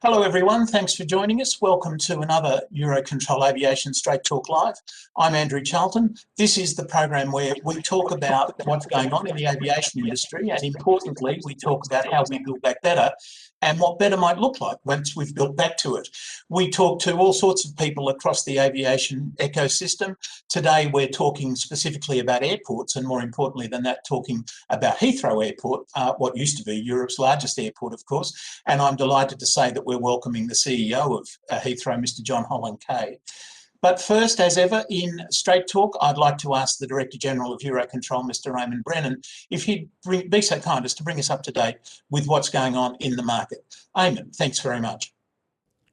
Hello everyone, thanks for joining us. Welcome to another EUROCONTROL Aviation Straight Talk Live. I'm Andrew Charlton. This is the program where we talk about what's going on in the aviation industry, and importantly, we talk about how we build back better and what better might look like once we've built back to it. We talk to all sorts of people across the aviation ecosystem. Today we're talking specifically about airports, and more importantly than that, talking about Heathrow Airport, what used to be Europe's largest airport, of course. And I'm delighted to say that we're welcoming the CEO of Heathrow, Mr. John Holland-Kaye. But first, as ever, in Straight Talk, I'd like to ask the Director General of EUROCONTROL, Mr. Eamonn Brennan, if he'd be so kind as to bring us up to date with what's going on in the market. Eamonn, thanks very much.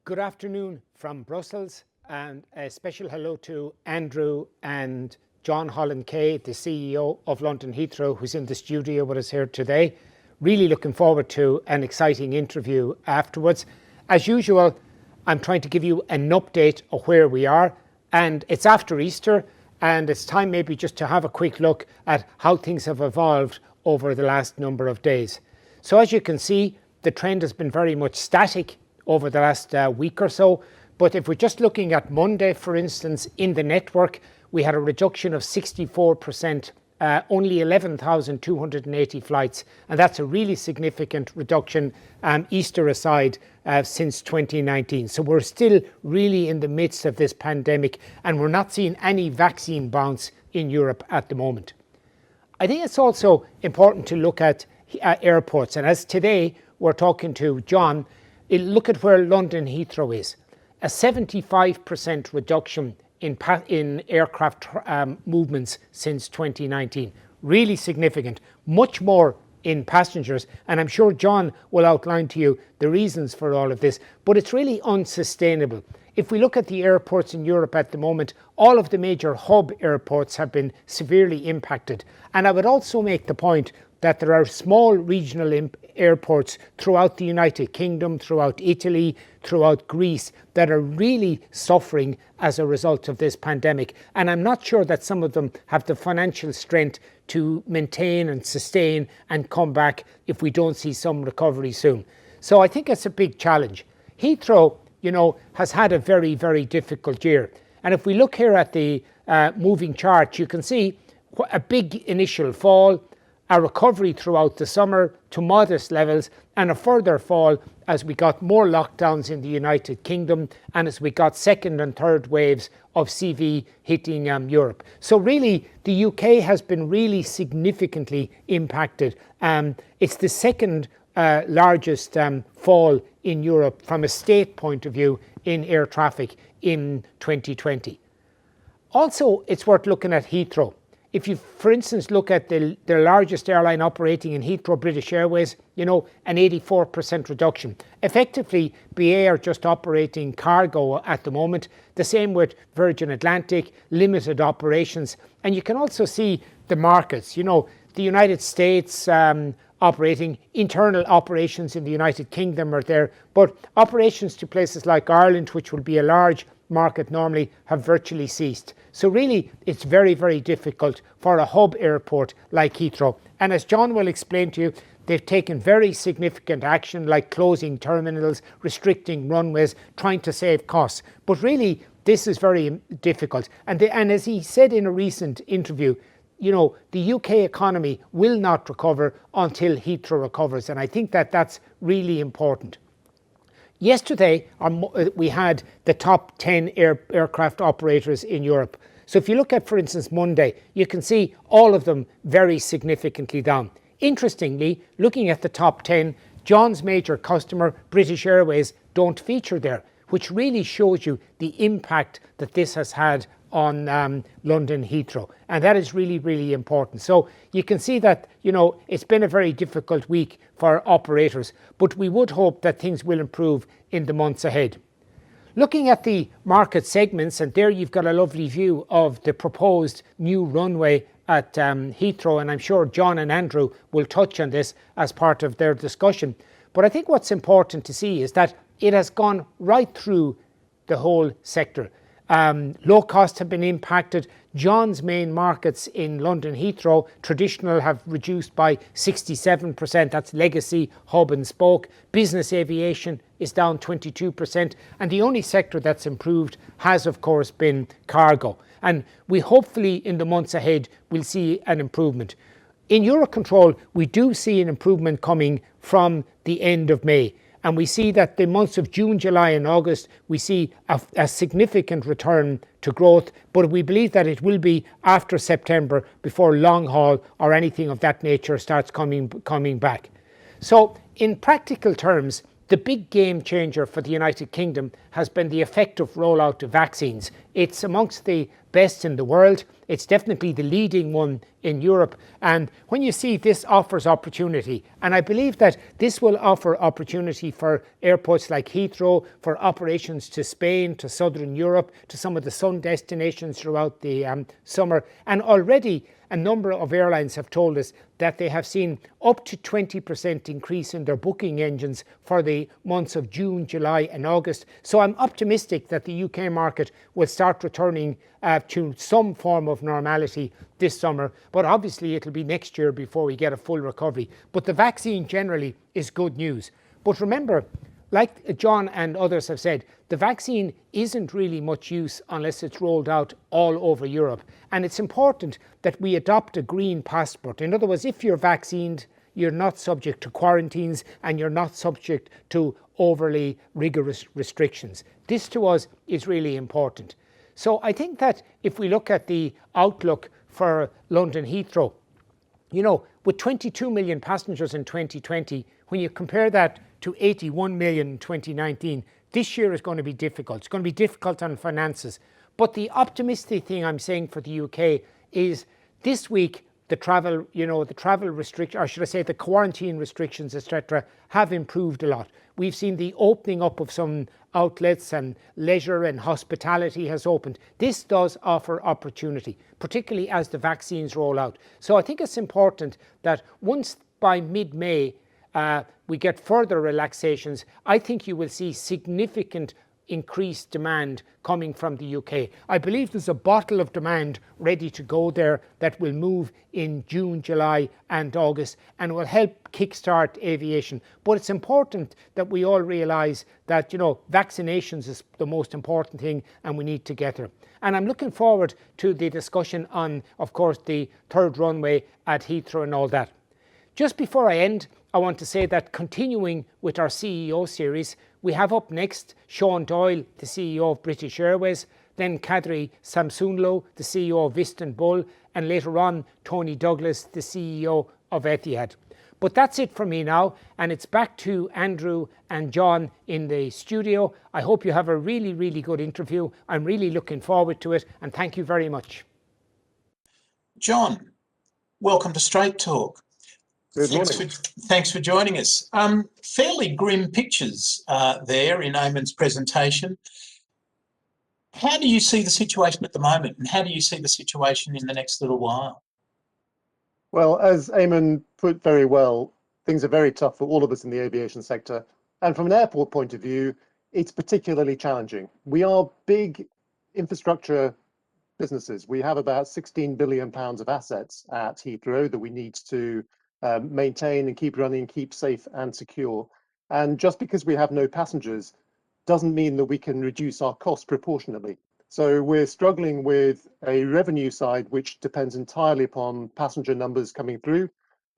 Good afternoon from Brussels, and a special hello to Andrew and John Holland-Kaye, the CEO of London Heathrow, who's in the studio with us here today. Really looking forward to an exciting interview afterwards. As usual, I'm trying to give you an update of where we are, and it's after Easter, and it's time maybe just to have a quick look at how things have evolved over the last number of days. So as you can see, the trend has been very much static over the last week or so, but if we're just looking at Monday, for instance, in the network, we had a reduction of 64%. Only 11,280 flights, and that's a really significant reduction, Easter aside, since 2019. So we're still really in the midst of this pandemic, and we're not seeing any vaccine bounce in Europe at the moment. I think it's also important to look at airports, and as today we're talking to John, look at where London Heathrow is. A 75% reduction in aircraft movements since 2019. Really significant, much more in passengers, and I'm sure John will outline to you the reasons for all of this, but it's really unsustainable. If we look at the airports in Europe at the moment, all of the major hub airports have been severely impacted, and I would also make the point that there are small regional airports throughout the United Kingdom, throughout Italy, throughout Greece, that are really suffering as a result of this pandemic. And I'm not sure that some of them have the financial strength to maintain and sustain and come back if we don't see some recovery soon. So I think it's a big challenge. Heathrow, has had a very, very difficult year. And if we look here at the moving chart, you can see a big initial fall, a recovery throughout the summer to modest levels, and a further fall as we got more lockdowns in the United Kingdom and as we got second and third waves of CV hitting Europe. So really, the UK has been really significantly impacted. It's the second largest fall in Europe from a state point of view in air traffic in 2020. Also, it's worth looking at Heathrow. If you, for instance, look at the largest airline operating in Heathrow, British Airways, an 84% reduction. Effectively, BA are just operating cargo at the moment. The same with Virgin Atlantic, limited operations. And you can also see the markets. The United States operating, internal operations in the United Kingdom are there, but operations to places like Ireland, which will be a large market normally, have virtually ceased. So really, it's very, very difficult for a hub airport like Heathrow. And as John will explain to you, they've taken very significant action like closing terminals, restricting runways, trying to save costs. But really, this is very difficult. And as he said in a recent interview, the UK economy will not recover until Heathrow recovers. And I think that that's really important. Yesterday, we had the top 10 aircraft operators in Europe. So if you look at, for instance, Monday, you can see all of them very significantly down. Interestingly, looking at the top 10, John's major customer, British Airways, don't feature there, which really shows you the impact that this has had on London Heathrow. And that is really, really important. So you can see that, it's been a very difficult week for operators, but we would hope that things will improve in the months ahead. Looking at the market segments, and there you've got a lovely view of the proposed new runway at Heathrow, and I'm sure John and Andrew will touch on this as part of their discussion. But I think what's important to see is that it has gone right through the whole sector. Low costs have been impacted. John's main markets in London Heathrow, traditional, have reduced by 67%. That's legacy, hub and spoke. Business aviation is down 22%. And the only sector that's improved has, of course, been cargo. And we hopefully in the months ahead will see an improvement. In Eurocontrol, we do see an improvement coming from the end of May. And we see that the months of June, July and August, we see a significant return to growth. But we believe that it will be after September before long haul or anything of that nature starts coming back. So in practical terms, the big game changer for the United Kingdom has been the effective rollout of vaccines. It's amongst the best in the world. It's definitely the leading one in Europe. And when you see this offers opportunity, and I believe that this will offer opportunity for airports like Heathrow, for operations to Spain, to Southern Europe, to some of the sun destinations throughout the summer. And already a number of airlines have told us that they have seen up to 20% increase in their booking engines for the months of June, July and August. So I'm optimistic that the UK market will start returning to some form of normality this summer, but obviously it'll be next year before we get a full recovery. But the vaccine generally is good news. But remember, like John and others have said, the vaccine isn't really much use unless it's rolled out all over Europe. And it's important that we adopt a green passport. In other words, if you're vaccinated, you're not subject to quarantines and you're not subject to overly rigorous restrictions. This to us is really important. So I think that if we look at the outlook for London Heathrow, you know, with 22 million passengers in 2020, when you compare that to 81 million in 2019, this year is going to be difficult. It's going to be difficult on finances. But the optimistic thing I'm saying for the UK is this week, the travel restriction, or should I say the quarantine restrictions, etc., have improved a lot. We've seen the opening up of some outlets and leisure and hospitality has opened. This does offer opportunity, particularly as the vaccines roll out. So I think it's important that once by mid-May we get further relaxations, I think you will see significant increased demand coming from the UK. I believe there's a bottle of demand ready to go there that will move in June, July and August and will help kickstart aviation. But it's important that we all realise that, you know, vaccinations is the most important thing and we need to get there. And I'm looking forward to the discussion on, of course, the third runway at Heathrow and all that. Just before I end, I want to say that continuing with our CEO series, we have up next Sean Doyle, the CEO of British Airways, then Kadri Samsunlo, the CEO of Istanbul, and later on Tony Douglas, the CEO of Etihad. But that's it for me now, and it's back to Andrew and John in the studio. I hope you have a really, really good interview. I'm really looking forward to it, and thank you very much. John, welcome to Straight Talk. Thanks for joining us. Fairly grim pictures there in Eamonn's presentation. How do you see the situation at the moment, and how do you see the situation in the next little while? Well, as Eamonn put very well, things are very tough for all of us in the aviation sector. And from an airport point of view, it's particularly challenging. We are big infrastructure businesses. We have about £16 billion of assets at Heathrow that we need to maintain and keep running, keep safe and secure. And just because we have no passengers doesn't mean that we can reduce our costs proportionately. So we're struggling with a revenue side which depends entirely upon passenger numbers coming through,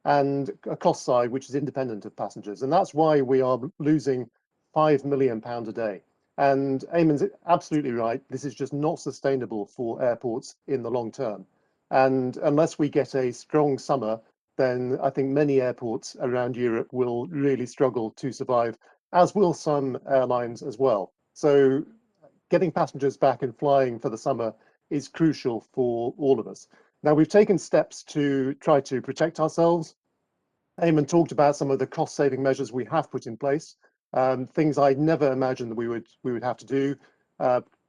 and a cost side which is independent of passengers. And that's why we are losing £5 million a day. And Eamonn's absolutely right. This is just not sustainable for airports in the long term. And unless we get a strong summer, then I think many airports around Europe will really struggle to survive, as will some airlines as well. So getting passengers back and flying for the summer is crucial for all of us. Now, we've taken steps to try to protect ourselves. Eamonn talked about some of the cost-saving measures we have put in place, things I never imagined that we would have to do,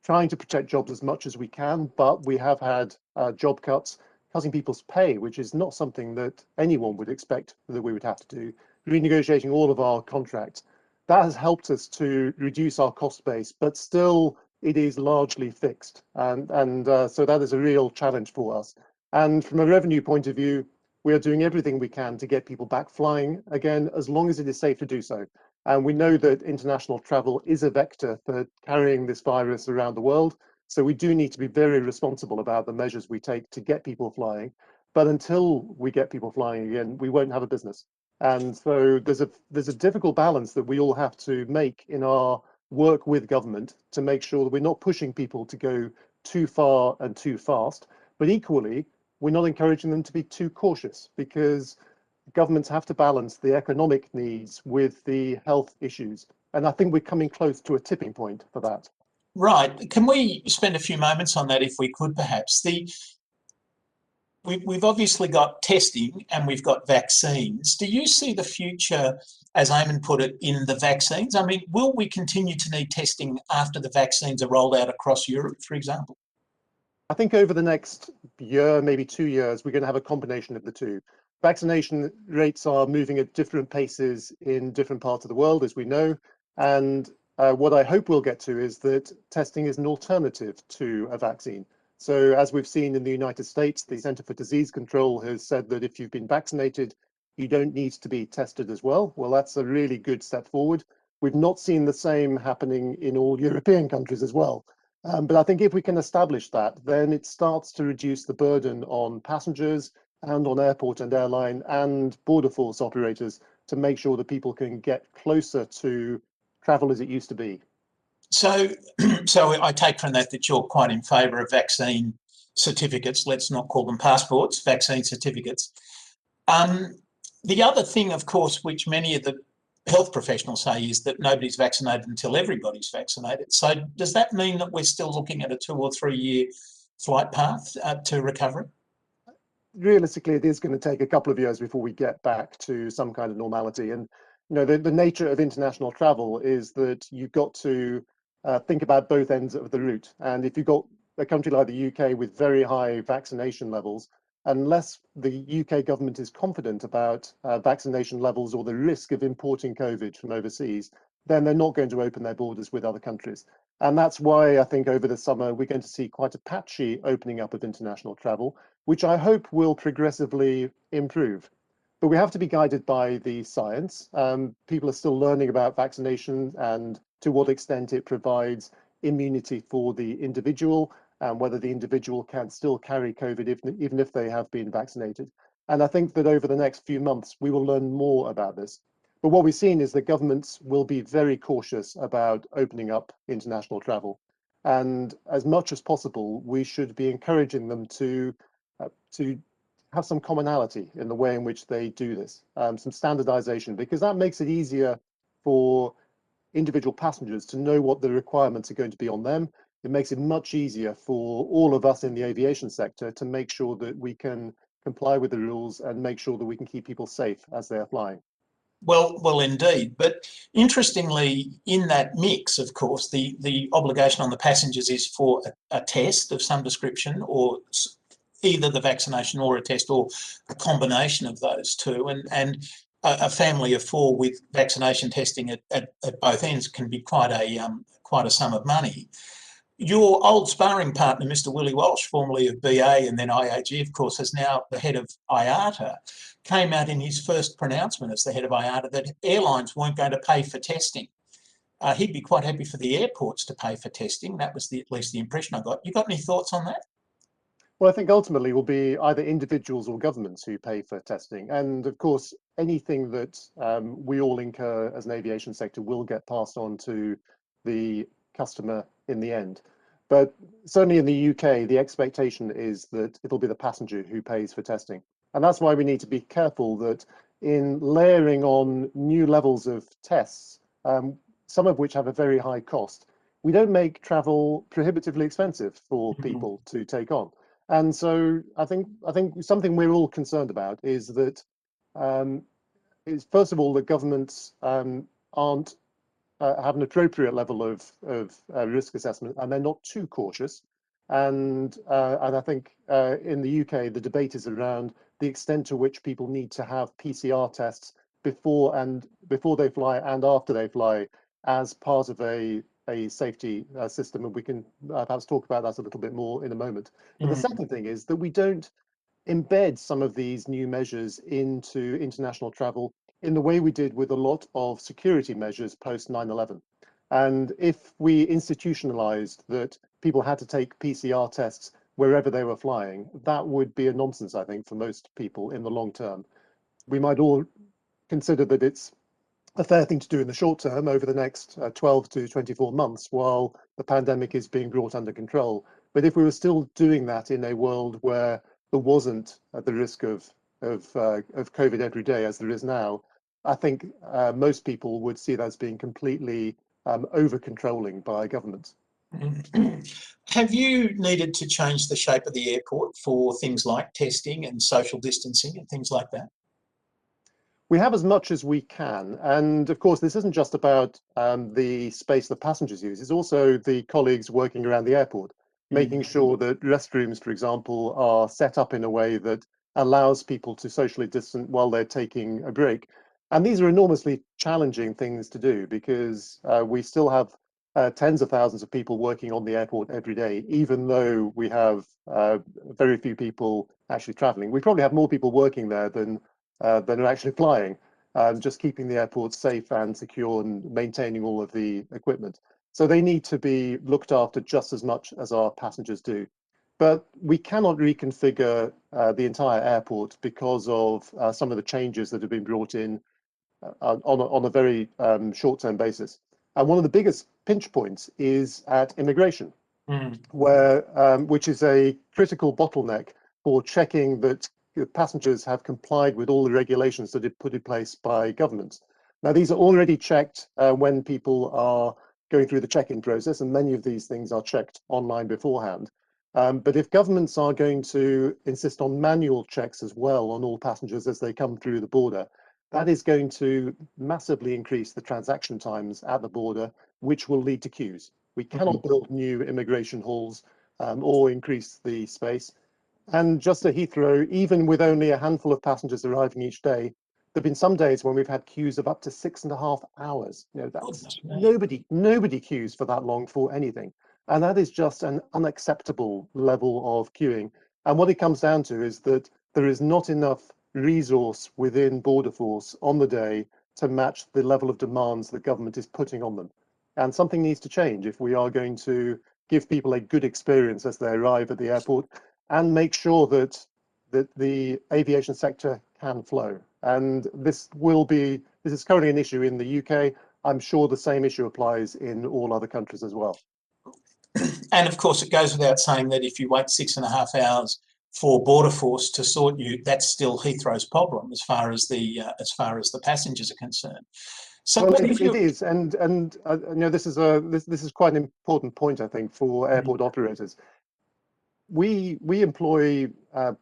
trying to protect jobs as much as we can, but we have had job cuts, cutting people's pay, which is not something that anyone would expect that we would have to do, renegotiating all of our contracts. That has helped us to reduce our cost base, but still it is largely fixed. And so that is a real challenge for us. And from a revenue point of view, we are doing everything we can to get people back flying again, as long as it is safe to do so. And we know that international travel is a vector for carrying this virus around the world. So we do need to be very responsible about the measures we take to get people flying. But until we get people flying again, we won't have a business. And so there's a difficult balance that we all have to make in our work with government to make sure that we're not pushing people to go too far and too fast, but equally, we're not encouraging them to be too cautious, because governments have to balance the economic needs with the health issues. And I think we're coming close to a tipping point for that. Right. Can we spend a few moments on that if we could, perhaps? We've obviously got testing and we've got vaccines. Do you see the future, as Eamonn put it, in the vaccines? I mean, will we continue to need testing after the vaccines are rolled out across Europe, for example? I think over the next year, maybe 2 years, we're going to have a combination of the two. Vaccination rates are moving at different paces in different parts of the world, as we know. And what I hope we'll get to is that testing is an alternative to a vaccine. So as we've seen in the United States, the Center for Disease Control has said that if you've been vaccinated, you don't need to be tested as well. Well, that's a really good step forward. We've not seen the same happening in all European countries as well. But I think if we can establish that, then it starts to reduce the burden on passengers and on airport and airline and border force operators to make sure that people can get closer to travel as it used to be. So, so I take from that that you're quite in favour of vaccine certificates. Let's not call them passports, vaccine certificates. The other thing, of course, which many of the health professionals say is that nobody's vaccinated until everybody's vaccinated. So does that mean that we're still looking at a 2 or 3 year flight path to recovery? Realistically, it is going to take a couple of years before we get back to some kind of normality. And the nature of international travel is that you've got to think about both ends of the route. And if you've got a country like the UK with very high vaccination levels, unless the UK government is confident about vaccination levels or the risk of importing COVID from overseas, then they're not going to open their borders with other countries. And that's why I think over the summer, we're going to see quite a patchy opening up of international travel, which I hope will progressively improve. But we have to be guided by the science. People are still learning about vaccination and to what extent it provides immunity for the individual, and whether the individual can still carry COVID even if they have been vaccinated. And I think that over the next few months, we will learn more about this. But what we've seen is that governments will be very cautious about opening up international travel. And as much as possible, we should be encouraging them to have some commonality in the way in which they do this, some standardization, because that makes it easier for individual passengers to know what the requirements are going to be on them. It makes it much easier for all of us in the aviation sector to make sure that we can comply with the rules and make sure that we can keep people safe as they're flying. Well, indeed. But interestingly, in that mix, of course, the obligation on the passengers is for a test of some description, or either the vaccination or a test, or a combination of those two. And a family of 4 with vaccination testing at both ends can be quite a sum of money. Your old sparring partner, Mr. Willie Walsh, formerly of BA and then IAG, of course, is now the head of IATA, came out in his first pronouncement as the head of IATA that airlines weren't going to pay for testing. He'd be quite happy for the airports to pay for testing. That was at least the impression I got. You got any thoughts on that? Well, I think ultimately it will be either individuals or governments who pay for testing. And of course, anything that we all incur as an aviation sector will get passed on to the customer in the end. But certainly in the UK, the expectation is that it'll be the passenger who pays for testing. And that's why we need to be careful that in layering on new levels of tests, some of which have a very high cost, we don't make travel prohibitively expensive for people to take on. And so I think something we're all concerned about is that is first of all that governments aren't have an appropriate level of risk assessment, and they're not too cautious. And I think in the UK the debate is around the extent to which people need to have PCR tests before they fly and after they fly as part of a safety system, and we can perhaps talk about that a little bit more in a moment. But the second thing is that we don't embed some of these new measures into international travel in the way we did with a lot of security measures post 9/11. And if we institutionalized that people had to take PCR tests wherever they were flying, that would be a nonsense, I think, for most people in the long term. We might all consider that it's a fair thing to do in the short term over the next 12 to 24 months while the pandemic is being brought under control. But if we were still doing that in a world where there wasn't the risk of COVID every day as there is now, I think most people would see that as being completely over-controlling by governments. Have you needed to change the shape of the airport for things like testing and social distancing and things like that? We have as much as we can. And of course, this isn't just about the space the passengers use, it's also the colleagues working around the airport, making sure that restrooms, for example, are set up in a way that allows people to socially distance while they're taking a break. And these are enormously challenging things to do because we still have tens of thousands of people working on the airport every day, even though we have very few people actually traveling. We probably have more people working there than are actually flying, just keeping the airport safe and secure and maintaining all of the equipment. So they need to be looked after just as much as our passengers do. But we cannot reconfigure the entire airport because of some of the changes that have been brought in on a very short-term basis. And one of the biggest pinch points is at immigration, where which is a critical bottleneck for checking that passengers have complied with all the regulations that are put in place by governments. Now, these are already checked when people are going through the check-in process, and many of these things are checked online beforehand. But if governments are going to insist on manual checks as well on all passengers as they come through the border, that is going to massively increase the transaction times at the border, which will lead to queues. We cannot build new immigration halls or increase the space. And just at Heathrow, even with only a handful of passengers arriving each day, there have been some days when we've had queues of up to 6.5 hours. You know, that's nobody queues for that long for anything. And that is just an unacceptable level of queuing. And what it comes down to is that there is not enough resource within Border Force on the day to match the level of demands the government is putting on them. And something needs to change if we are going to give people a good experience as they arrive at the airport and make sure that the aviation sector can flow. And this is currently an issue in the UK. I'm sure the same issue applies in all other countries as well. And of course, it goes without saying that if you wait 6.5 hours for Border Force to sort you, that's still Heathrow's problem as far as the passengers are concerned. So well, it is, and you know, this is quite an important point, I think, for airport operators. We employ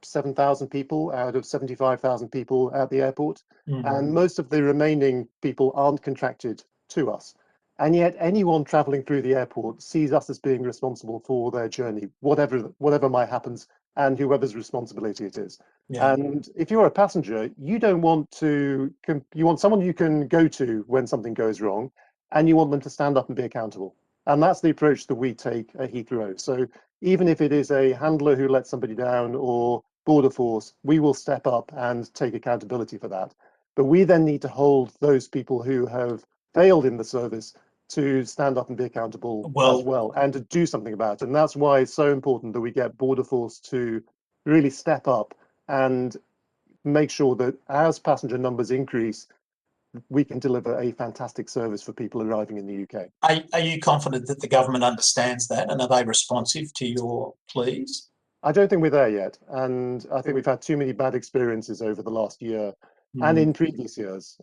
7,000 people out of 75,000 people at the airport, and most of the remaining people aren't contracted to us. And yet anyone traveling through the airport sees us as being responsible for their journey, whatever might happen, and whoever's responsibility it is. Yeah. And if you're a passenger, you don't want to, you want someone you can go to when something goes wrong, and you want them to stand up and be accountable. And that's the approach that we take at Heathrow. So even if it is a handler who lets somebody down or Border Force, we will step up and take accountability for that. But we then need to hold those people who have failed in the service to stand up and be accountable as well, and to do something about it. And that's why it's so important that we get Border Force to really step up and make sure that as passenger numbers increase, we can deliver a fantastic service for people arriving in the UK. Are you confident that the government understands that, and are they responsive to your pleas? I don't think we're there yet, and I think we've had too many bad experiences over the last year and in previous years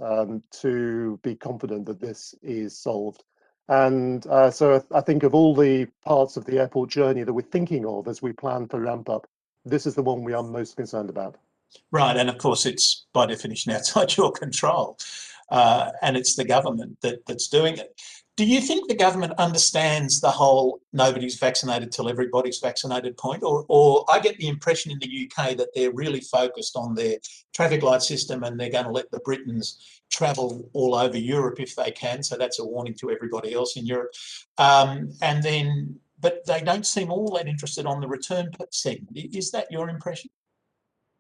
to be confident that this is solved. And so I think of all the parts of the airport journey that we're thinking of as we plan for ramp up, this is the one we are most concerned about. Right, and of course it's by definition outside your control, and it's the government that's doing it. Do you think the government understands the whole nobody's vaccinated till everybody's vaccinated point? Or I get the impression in the UK that they're really focused on their traffic light system and they're going to let the Britons travel all over Europe if they can. So that's a warning to everybody else in Europe. But they don't seem all that interested on the return segment. Is that your impression?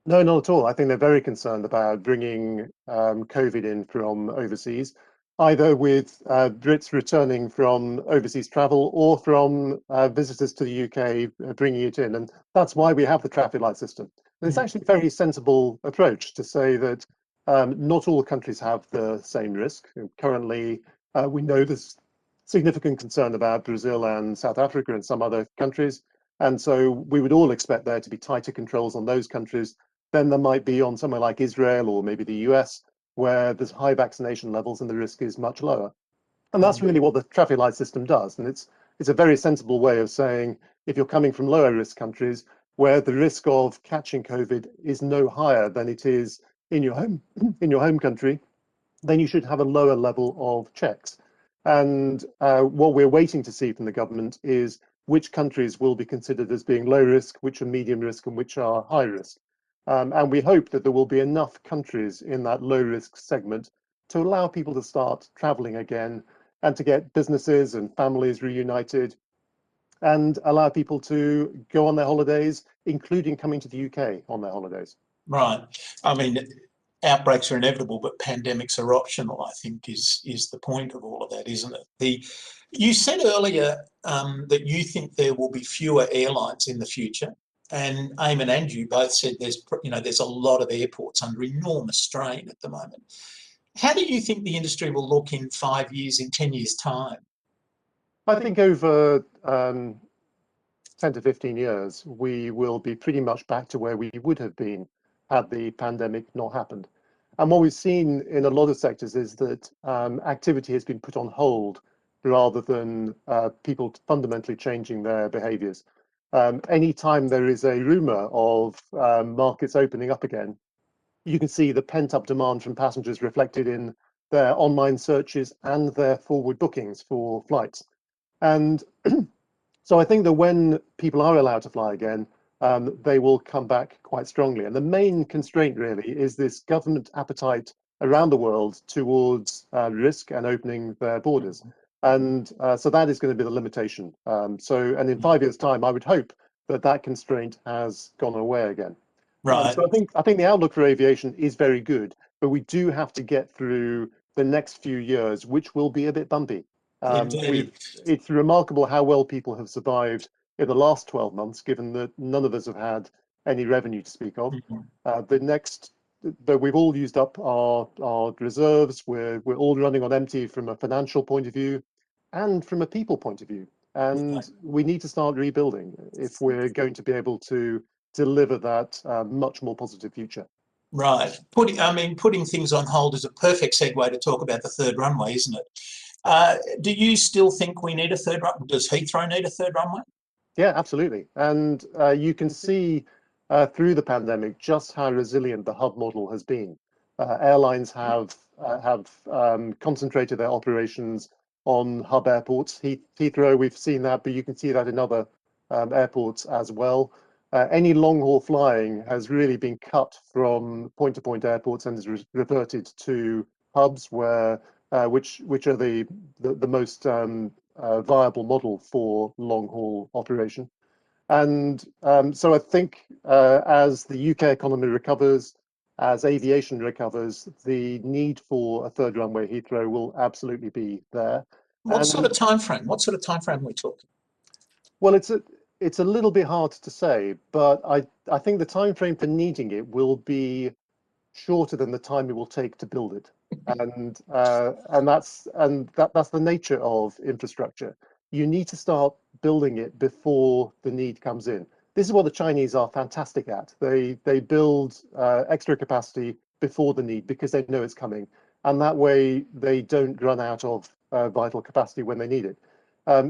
No, not at all. I think they're very concerned about bringing COVID in from overseas, either with Brits returning from overseas travel or from visitors to the UK bringing it in. And that's why we have the traffic light system. And it's actually a very sensible approach to say that not all countries have the same risk. Currently, we know there's significant concern about Brazil and South Africa and some other countries. And so we would all expect there to be tighter controls on those countries than there might be on somewhere like Israel or maybe the US, where there's high vaccination levels and the risk is much lower. And that's really what the traffic light system does. And it's a very sensible way of saying, if you're coming from lower risk countries where the risk of catching COVID is no higher than it is in your home country, then you should have a lower level of checks. And what we're waiting to see from the government is which countries will be considered as being low risk, which are medium risk, and which are high risk. And we hope that there will be enough countries in that low risk segment to allow people to start traveling again and to get businesses and families reunited and allow people to go on their holidays, including coming to the UK on their holidays. Right. I mean, outbreaks are inevitable, but pandemics are optional, I think is the point of all of that, isn't it? You said earlier that you think there will be fewer airlines in the future. And Eamonn and you both said there's a lot of airports under enormous strain at the moment. How do you think the industry will look in 5 years, in 10 years' time? I think over 10 to 15 years, we will be pretty much back to where we would have been had the pandemic not happened. And what we've seen in a lot of sectors is that activity has been put on hold rather than people fundamentally changing their behaviors. Anytime there is a rumor of markets opening up again, you can see the pent-up demand from passengers reflected in their online searches and their forward bookings for flights. And so I think that when people are allowed to fly again, they will come back quite strongly. And the main constraint really is this government appetite around the world towards risk and opening their borders. And so that is going to be the limitation. And in 5 years' time, I would hope that that constraint has gone away again. Right. So I think the outlook for aviation is very good, but we do have to get through the next few years, which will be a bit bumpy. Indeed. It's remarkable how well people have survived in the last 12 months, given that none of us have had any revenue to speak of. But we've all used up our reserves. We're all running on empty from a financial point of view and from a people point of view. And we need to start rebuilding if we're going to be able to deliver that much more positive future. Right. Putting things on hold is a perfect segue to talk about the third runway, isn't it? Do you still think we need a third runway? Does Heathrow need a third runway? Yeah, absolutely. And you can see through the pandemic just how resilient the hub model has been. Airlines have concentrated their operations on hub airports. Heathrow, we've seen that, but you can see that in other airports as well. Any long haul flying has really been cut from point to point airports and is reverted to hubs which are the most viable model for long haul operation. And so I think as the UK economy recovers, as aviation recovers, the need for a third runway Heathrow will absolutely be there. What sort of time frame? What sort of time frame are we talking? Well, it's a little bit hard to say, but I think the time frame for needing it will be shorter than the time it will take to build it, and that's the nature of infrastructure. You need to start building it before the need comes in. This is what the Chinese are fantastic at. They build extra capacity before the need because they know it's coming, and that way they don't run out of vital capacity when they need it.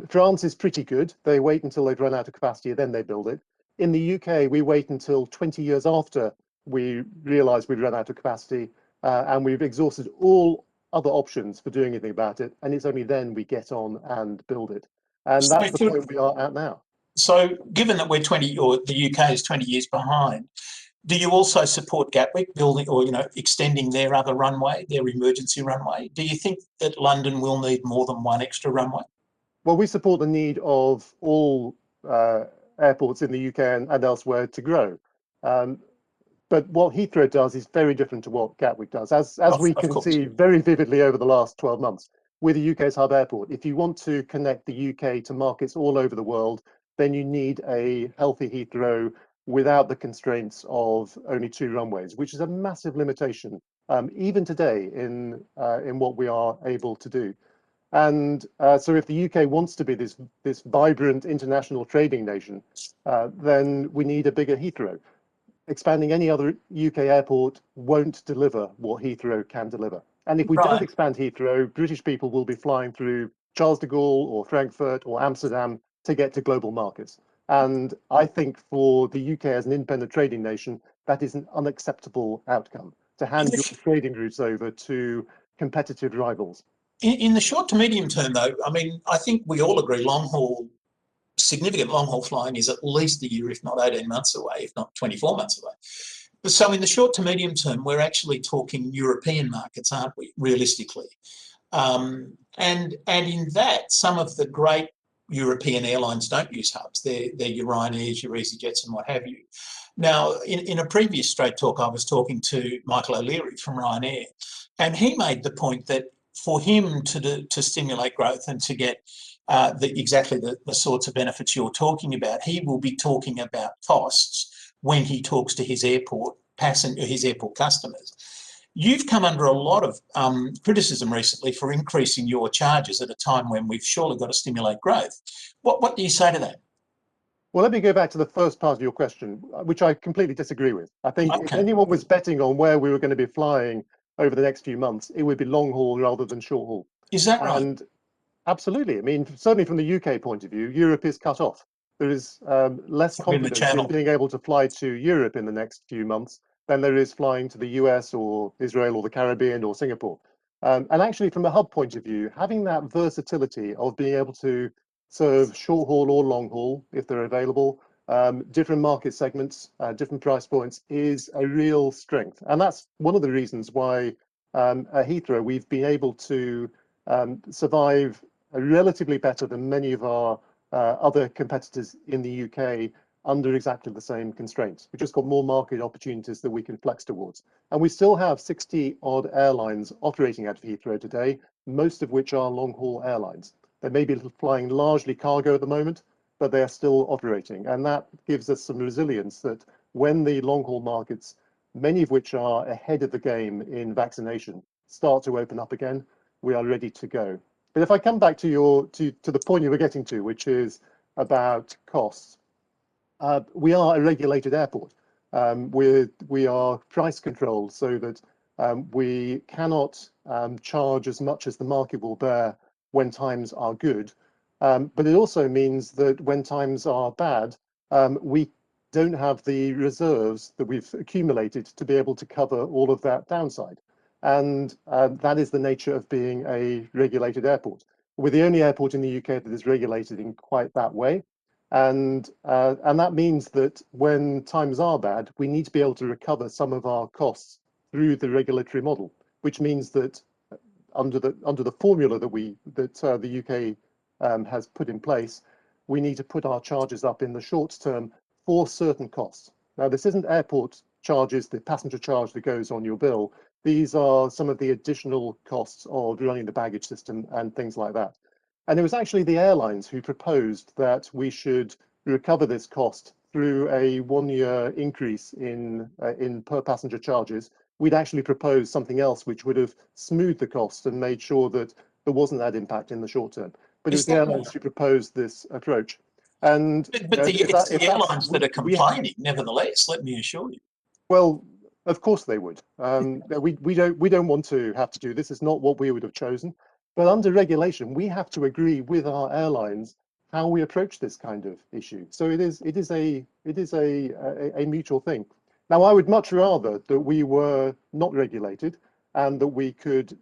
France is pretty good. They wait until they've run out of capacity, then they build it. In the UK, we wait until 20 years after we realize we've run out of capacity and we've exhausted all other options for doing anything about it. And it's only then we get on and build it. And that's the point we are at now. So given that we're 20, or the UK is 20 years behind, do you also support Gatwick building or, extending their other runway, their emergency runway? Do you think that London will need more than one extra runway? Well, we support the need of all airports in the UK and elsewhere to grow. But what Heathrow does is very different to what Gatwick does, as we can course. see very vividly over the last 12 months. With the UK's hub airport, if you want to connect the UK to markets all over the world, then you need a healthy Heathrow without the constraints of only 2 runways, which is a massive limitation, even today in what we are able to do. And so if the UK wants to be this vibrant international trading nation, then we need a bigger Heathrow. Expanding any other UK airport won't deliver what Heathrow can deliver. And if we don't expand Heathrow, British people will be flying through Charles de Gaulle or Frankfurt or Amsterdam to get to global markets. And I think for the UK as an independent trading nation, that is an unacceptable outcome, to hand your trading routes over to competitive rivals. In the short to medium term, though, I mean, I think we all agree significant long-haul flying is at least a year, if not 18 months away, if not 24 months away. So in the short to medium term, we're actually talking European markets, aren't we, realistically? And in that, some of the great European airlines don't use hubs. They're your Ryanairs, your EasyJets and what have you. Now, in a previous Straight Talk, I was talking to Michael O'Leary from Ryanair, and he made the point that for him to stimulate growth and to get exactly the sorts of benefits you're talking about, he will be talking about costs when he talks to his airport customers. You've come under a lot of criticism recently for increasing your charges at a time when we've surely got to stimulate growth. What do you say to that? Well, let me go back to the first part of your question, which I completely disagree with. I think if anyone was betting on where we were going to be flying over the next few months, it would be long haul rather than short haul. Is that right? And absolutely. I mean, certainly from the UK point of view, Europe is cut off. There is less confidence in being able to fly to Europe in the next few months than there is flying to the US or Israel or the Caribbean or Singapore. And actually, from a hub point of view, having that versatility of being able to serve short haul or long haul, if they're available, different market segments, different price points, is a real strength. And that's one of the reasons why at Heathrow we've been able to survive relatively better than many of our other competitors in the UK under exactly the same constraints. We've just got more market opportunities that we can flex towards. And we still have 60 odd airlines operating out of Heathrow today, most of which are long haul airlines. They may be flying largely cargo at the moment, but they are still operating. And that gives us some resilience that when the long haul markets, many of which are ahead of the game in vaccination, start to open up again, we are ready to go. But if I come back to the point you were getting to, which is about costs, we are a regulated airport. We are price controlled so that we cannot charge as much as the market will bear when times are good. But it also means that when times are bad, we don't have the reserves that we've accumulated to be able to cover all of that downside. And that is the nature of being a regulated airport. We're the only airport in the UK that is regulated in quite that way. And that means that when times are bad, we need to be able to recover some of our costs through the regulatory model, which means that under the formula that the UK has put in place, we need to put our charges up in the short term for certain costs. Now, this isn't airport charges, the passenger charge that goes on your bill. These are some of the additional costs of running the baggage system and things like that. And it was actually the airlines who proposed that we should recover this cost through a 1-year increase in per passenger charges. We'd actually proposed something else which would have smoothed the cost and made sure that there wasn't that impact in the short term. But it was the airlines who proposed this approach. And but it's the airlines that are complaining, nevertheless, let me assure you. Well, of course they would. We don't want to have to do this. It's not what we would have chosen. But under regulation, we have to agree with our airlines how we approach this kind of issue. So it is a mutual thing. Now, I would much rather that we were not regulated and that we could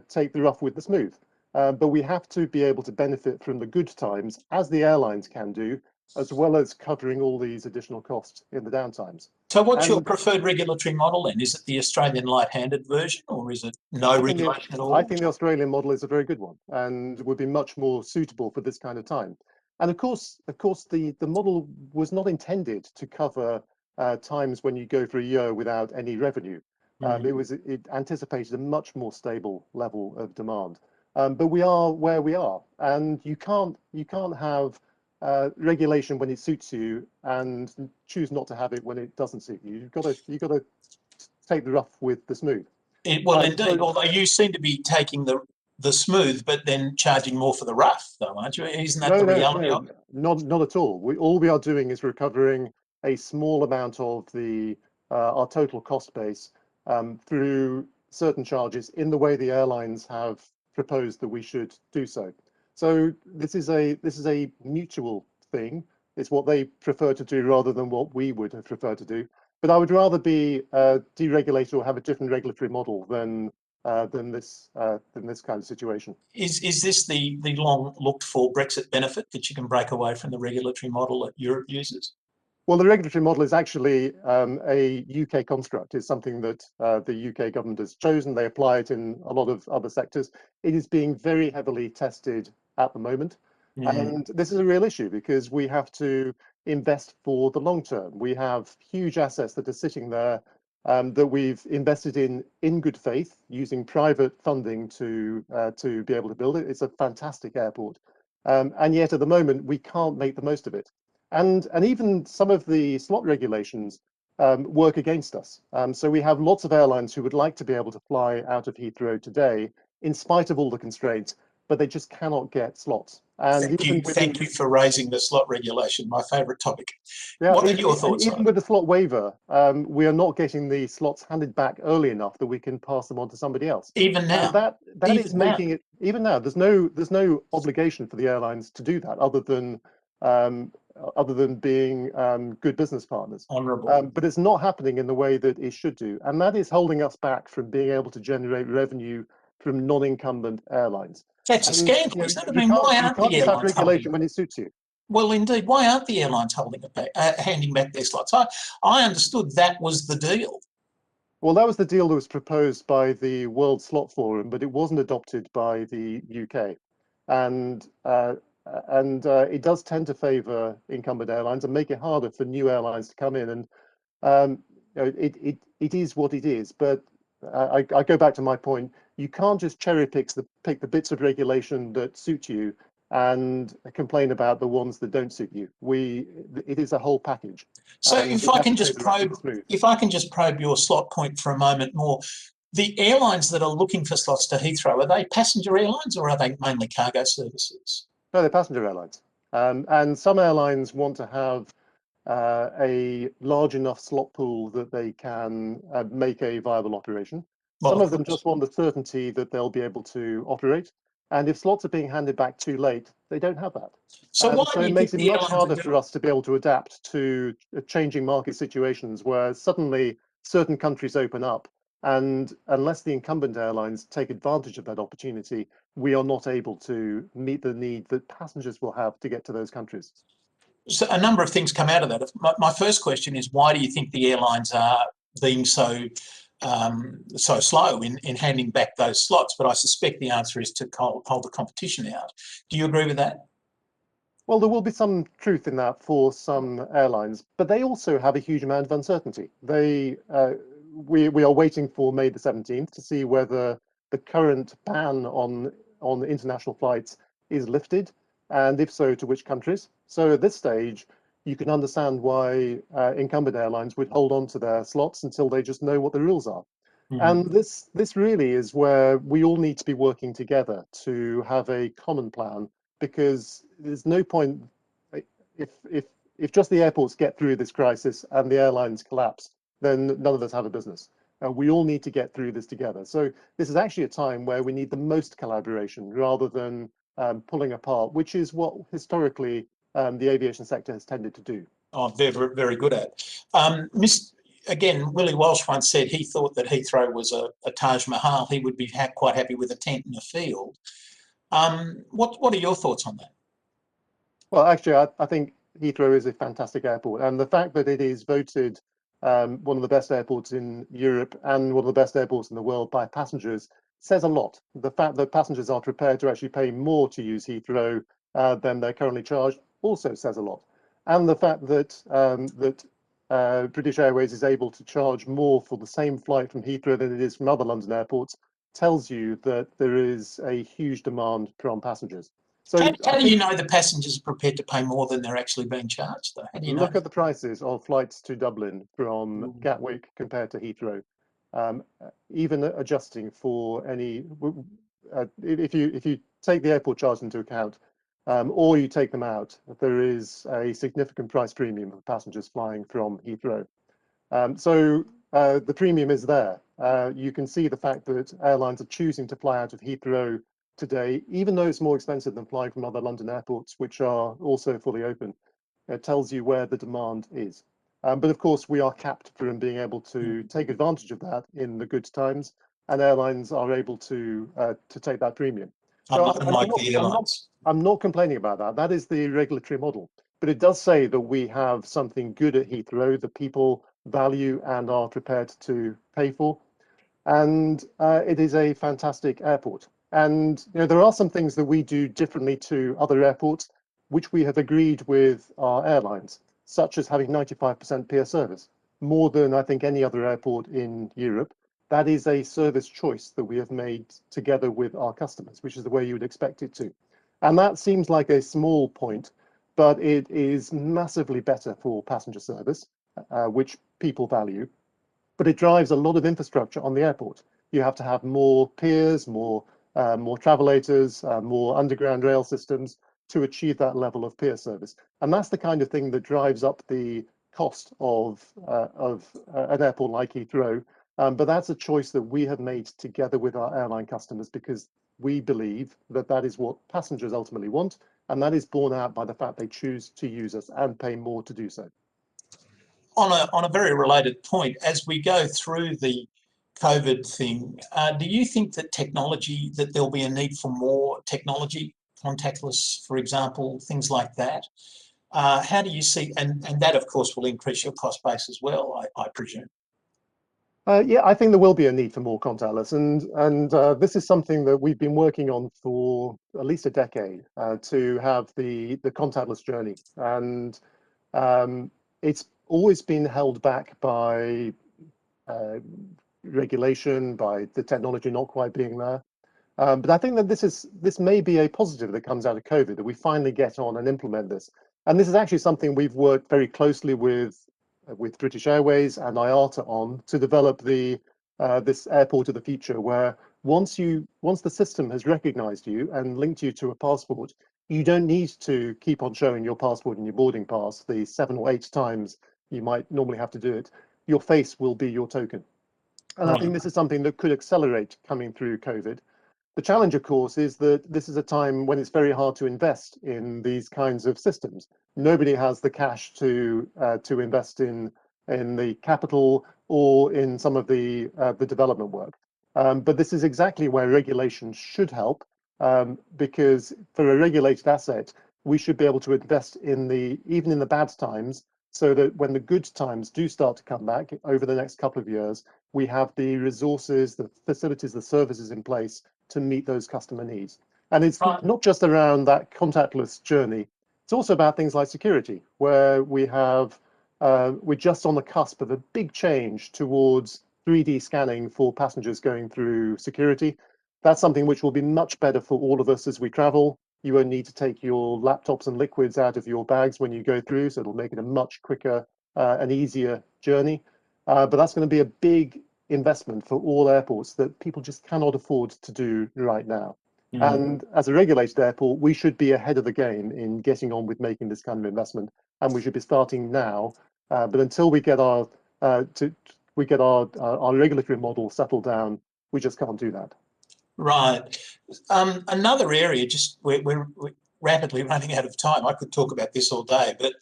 take the rough with the smooth. But we have to be able to benefit from the good times, as the airlines can do, as well as covering all these additional costs in the downtimes. So what's your preferred regulatory model then? Is it the Australian light-handed version, or is it no regulation at all? I think the Australian model is a very good one and would be much more suitable for this kind of time. And of course, the model was not intended to cover times when you go for a year without any revenue. It anticipated a much more stable level of demand. But we are where we are, and you can't have regulation when it suits you and choose not to have it when it doesn't suit you. You've got to take the rough with the smooth. Well, indeed. Although you seem to be taking the smooth, but then charging more for the rough, though, aren't you? Isn't that the reality of it? Not at all. All we are doing is recovering a small amount of the our total cost base through certain charges in the way the airlines have proposed that we should do so. So this is a mutual thing. It's what they prefer to do rather than what we would have preferred to do. But I would rather be deregulated or have a different regulatory model than this kind of situation. Is this the long looked for Brexit benefit, that you can break away from the regulatory model that Europe uses? Well, the regulatory model is actually a UK construct. It's something that the UK government has chosen. They apply it in a lot of other sectors. It is being very heavily tested at the moment. And this is a real issue because we have to invest for the long term. We have huge assets that are sitting there that we've invested in good faith using private funding to be able to build it. It's a fantastic airport. And yet at the moment, we can't make the most of it. And even some of the slot regulations work against us. So we have lots of airlines who would like to be able to fly out of Heathrow today, in spite of all the constraints, but they just cannot get slots. And thank you for raising the slot regulation, my favourite topic. Yeah, what are your thoughts on it? Even with the slot waiver, we are not getting the slots handed back early enough that we can pass them on to somebody else. Even now, and that is making it. Even now, there's no obligation for the airlines to do that, other than being good business partners. Honourable. But it's not happening in the way that it should do, and that is holding us back from being able to generate revenue from non-incumbent airlines. That's a scandal, isn't it? I mean, why aren't the airlines have airlines regulation when it suits you? Well, indeed, why aren't the airlines holding it back, handing back their slots? I understood that was the deal. Well, that was the deal that was proposed by the World Slot Forum, but it wasn't adopted by the UK, and it does tend to favour incumbent airlines and make it harder for new airlines to come in. And it is what it is. But I go back to my point. You can't just cherry pick the bits of regulation that suit you and complain about the ones that don't suit you. It is a whole package. So if I can just probe your slot point for a moment more, the airlines that are looking for slots to Heathrow, are they passenger airlines or are they mainly cargo services? No, they're passenger airlines. And some airlines want to have a large enough slot pool that they can make a viable operation. Some of them just want the certainty that they'll be able to operate. And if slots are being handed back too late, they don't have that. So it makes it much harder for us to be able to adapt to changing market situations where suddenly certain countries open up. And unless the incumbent airlines take advantage of that opportunity, we are not able to meet the need that passengers will have to get to those countries. So a number of things come out of that. My first question is, why do you think the airlines are being so slow in handing back those slots? But I suspect the answer is to hold the competition out. Do you agree with that? Well, there will be some truth in that for some airlines, but they also have a huge amount of uncertainty. We are waiting for May the 17th to see whether the current ban on international flights is lifted, and if so, to which countries. So at this stage, you can understand why incumbent airlines would hold on to their slots until they just know what the rules are. And this really is where we all need to be working together to have a common plan, because there's no point if just the airports get through this crisis and the airlines collapse, then none of us have a business. We all need to get through this together. So this is actually a time where we need the most collaboration rather than pulling apart, which is what historically the aviation sector has tended to do. Oh, very, very good at. Again, Willie Walsh once said he thought that Heathrow was a Taj Mahal. He would be quite happy with a tent in a field. What are your thoughts on that? Well, actually, I think Heathrow is a fantastic airport, and the fact that it is voted one of the best airports in Europe and one of the best airports in the world by passengers says a lot. The fact that passengers are prepared to actually pay more to use Heathrow than they're currently charged also says a lot. And the fact that British Airways is able to charge more for the same flight from Heathrow than it is from other London airports tells you that there is a huge demand from passengers. So How do you know the passengers are prepared to pay more than they're actually being charged, though? How do you know? Look at the prices of flights to Dublin from Gatwick compared to Heathrow. Even adjusting for any, if you take the airport charge into account, or you take them out, there is a significant price premium for passengers flying from Heathrow. So the premium is there. You can see the fact that airlines are choosing to fly out of Heathrow today, even though it's more expensive than flying from other London airports, which are also fully open. It tells you where the demand is. But of course, we are capped from being able to take advantage of that in the good times, and airlines are able to take that premium. So Unlike the airlines. I'm not complaining about that. That is the regulatory model. But it does say that we have something good at Heathrow that people value and are prepared to pay for. And it is a fantastic airport. And there are some things that we do differently to other airports, which we have agreed with our airlines, such as having 95% peer service, more than I think any other airport in Europe. That is a service choice that we have made together with our customers, which is the way you would expect it to. And that seems like a small point, but it is massively better for passenger service, which people value. But it drives a lot of infrastructure on the airport. You have to have more piers, more travelators, more underground rail systems to achieve that level of pier service. And that's the kind of thing that drives up the cost of an airport like Heathrow. But that's a choice that we have made together with our airline customers because we believe that that is what passengers ultimately want. And that is borne out by the fact they choose to use us and pay more to do so. On a very related point, as we go through the COVID thing, do you think that there'll be a need for more technology, contactless, for example, things like that? How do you see, and that of course will increase your cost base as well, I presume. Yeah, I think there will be a need for more contactless, and this is something that we've been working on for at least a decade to have the contactless journey, and it's always been held back by regulation, by the technology not quite being there. But I think that this may be a positive that comes out of COVID, that we finally get on and implement this. And this is actually something we've worked very closely with British Airways and IATA on to develop this airport of the future, where once the system has recognized you and linked you to a passport, you don't need to keep on showing your passport and your boarding pass the 7 or 8 times you might normally have to do it. Your face will be your token. And I think this is something that could accelerate coming through COVID. The challenge, of course, is that this is a time when it's very hard to invest in these kinds of systems. Nobody has the cash to invest in the capital or in some of the development work. But this is exactly where regulation should help, because for a regulated asset, we should be able to invest even in the bad times, so that when the good times do start to come back over the next couple of years, we have the resources, the facilities, the services in place to meet those customer needs. And it's not just around that contactless journey. It's also about things like security, where we're just on the cusp of a big change towards 3D scanning for passengers going through security. That's something which will be much better for all of us as we travel. You won't need to take your laptops and liquids out of your bags when you go through, so it'll make it a much quicker and easier journey. But that's going to be a big investment for all airports that people just cannot afford to do right now. And as a regulated airport, we should be ahead of the game in getting on with making this kind of investment, and we should be starting now. But until we get our regulatory model settled down, we just can't do that. Right. Another area, just we're rapidly running out of time. I could talk about this all day, but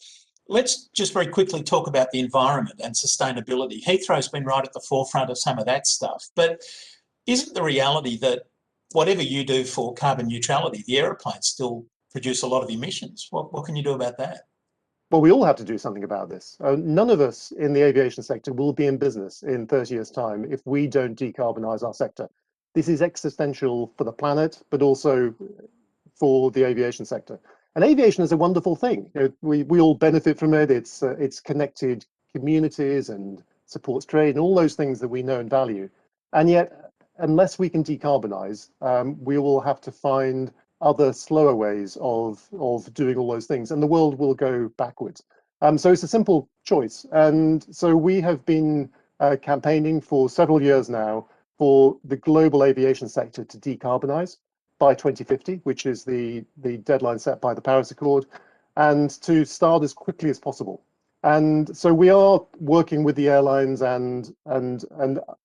let's just very quickly talk about the environment and sustainability. Heathrow's been right at the forefront of some of that stuff, but isn't the reality that whatever you do for carbon neutrality, the aeroplanes still produce a lot of emissions? What can you do about that? Well, we all have to do something about this. None of us in the aviation sector will be in business in 30 years' time if we don't decarbonize our sector. This is existential for the planet, but also for the aviation sector. And aviation is a wonderful thing. We all benefit from it. It's connected communities and supports trade and all those things that we know and value. And yet, unless we can decarbonize, we will have to find other slower ways of doing all those things, and the world will go backwards. So it's a simple choice. And so we have been campaigning for several years now for the global aviation sector to decarbonize by 2050, which is the deadline set by the Paris Accord, and to start as quickly as possible. And so we are working with the airlines and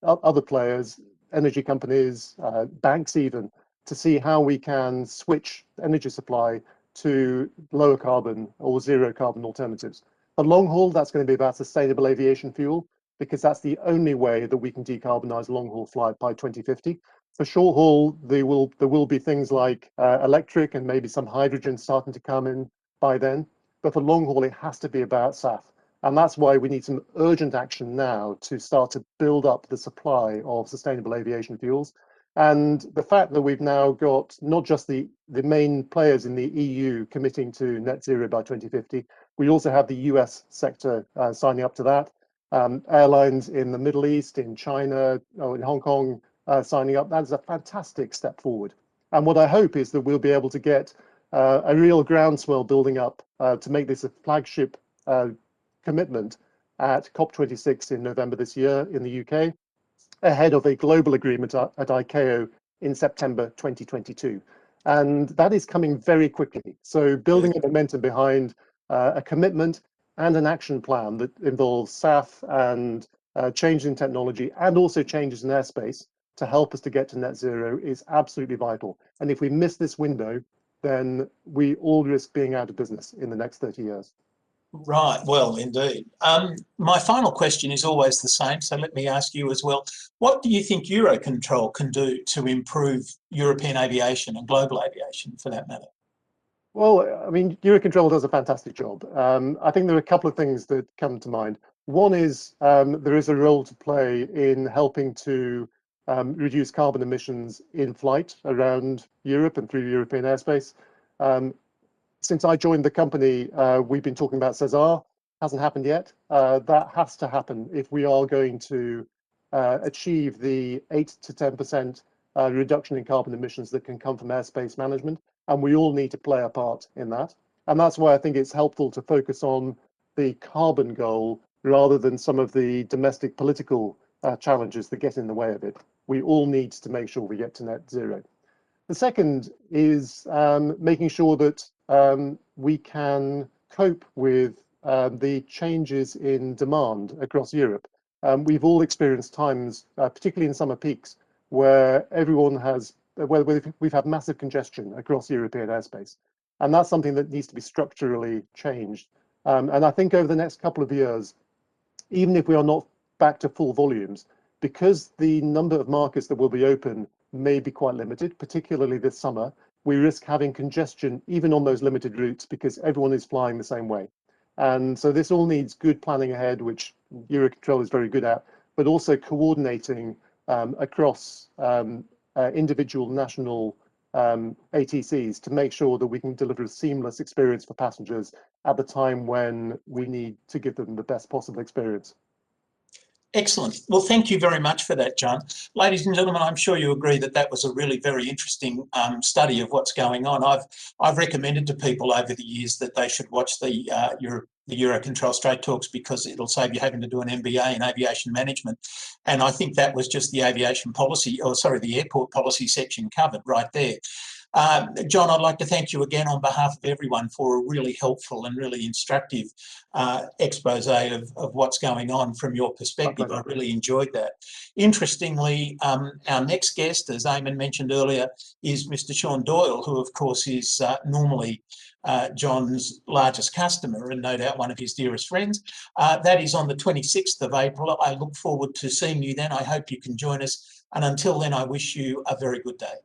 other players, energy companies, banks even, to see how we can switch energy supply to lower carbon or zero carbon alternatives. For long haul, that's going to be about sustainable aviation fuel, because that's the only way that we can decarbonize long haul flight by 2050. For short haul, there will be things like electric and maybe some hydrogen starting to come in by then. But for long haul, it has to be about SAF. And that's why we need some urgent action now to start to build up the supply of sustainable aviation fuels. And the fact that we've now got not just the main players in the EU committing to net zero by 2050, we also have the US sector signing up to that. Airlines in the Middle East, in China, or in Hong Kong signing up. That is a fantastic step forward. And what I hope is that we'll be able to get a real groundswell building up to make this a flagship commitment at COP26 in November this year in the UK, ahead of a global agreement at ICAO in September 2022. And that is coming very quickly. So building a momentum behind a commitment and an action plan that involves SAF and change in technology and also changes in airspace to help us to get to net zero is absolutely vital. And if we miss this window, then we all risk being out of business in the next 30 years. Right, well, indeed. My final question is always the same, so let me ask you as well. What do you think EUROCONTROL can do to improve European aviation and global aviation for that matter? Well, I mean, EUROCONTROL does a fantastic job. I think there are a couple of things that come to mind. One is there is a role to play in helping to reduce carbon emissions in flight around Europe and through European airspace. Since I joined the company, we've been talking about Cesar. Hasn't happened yet. That has to happen if we are going to achieve the 8 to 10% reduction in carbon emissions that can come from airspace management. And we all need to play a part in that. And that's why I think it's helpful to focus on the carbon goal rather than some of the domestic political challenges that get in the way of it. We all need to make sure we get to net zero. The second is making sure that we can cope with the changes in demand across Europe. We've all experienced times, particularly in summer peaks, where we've had massive congestion across European airspace. And that's something that needs to be structurally changed. And I think over the next couple of years, even if we are not back to full volumes, because the number of markets that will be open may be quite limited, particularly this summer, we risk having congestion even on those limited routes because everyone is flying the same way. And so this all needs good planning ahead, which EUROCONTROL is very good at, but also coordinating across individual national ATCs to make sure that we can deliver a seamless experience for passengers at the time when we need to give them the best possible experience. Excellent. Well, thank you very much for that, John. Ladies and gentlemen, I'm sure you agree that that was a really very interesting study of what's going on. I've recommended to people over the years that they should watch the EUROCONTROL Straight Talks because it'll save you having to do an MBA in aviation management. And I think that was just the aviation policy, the airport policy section covered right there. John, I'd like to thank you again on behalf of everyone for a really helpful and really instructive expose of what's going on from your perspective. I really enjoyed that. Interestingly, our next guest, as Eamonn mentioned earlier, is Mr. Sean Doyle, who of course is normally John's largest customer and no doubt one of his dearest friends. That is on the 26th of April. I look forward to seeing you then. I hope you can join us. And until then, I wish you a very good day.